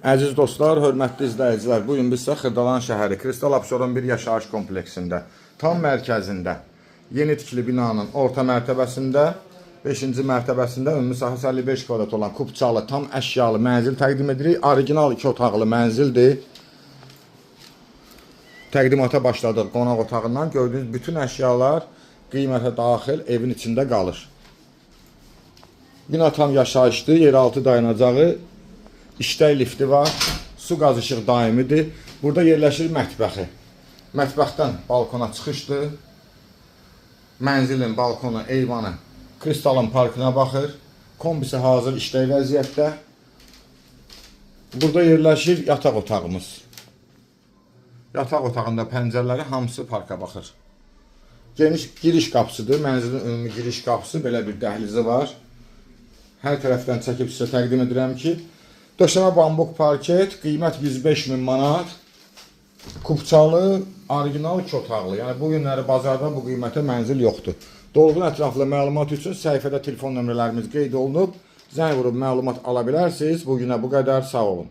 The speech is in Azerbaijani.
Əziz dostlar, hörmətli izləyicilər, bugün biz sizə Xırdalan şəhəri Kristal Abşeron bir yaşayış kompleksində, tam mərkəzində, yeni tikili binanın orta mərtəbəsində, 5-ci mərtəbəsində ümumi sahəsi 55 kvadrat olan kubçalı, tam əşyalı mənzil təqdim edirik. Orijinal 2 otaqlı mənzildir. Təqdimata başladıq qonaq otağından. Gördüyünüz bütün əşyalar qiymətə daxil evin içində qalır. Bina tam yaşayışdır, yeraltı dayanacağı, İşlər lifti var, su qaz işıq daimidir. Burada yerləşir mətbəxi. Mətbəxdən balkona çıxışdır. Mənzilin balkonu, eyvanı Kristalın parkına baxır. Kombisi hazır işləy vəziyyətdə. Burada yerləşir yataq otağımız. Yataq otağında pəncərələri hamısı parka baxır. Geniş giriş qapısıdır. Mənzilin ümumi giriş qapısı, belə bir dəhlizi var. Hər tərəfdən çəkib sizə təqdim edirəm ki, döşəmə bambuk parket, qiymət 105.000 manat, kubçalı, orijinal 2 otaqlı. Yəni bu günləri bazarda bu qiymətə mənzil yoxdur. Dolğun ətraflı məlumat üçün səhifədə telefon nömrələrimiz qeyd olunub. Zəng vurub məlumat ala bilərsiniz. Bu günə bu qədər, sağ olun.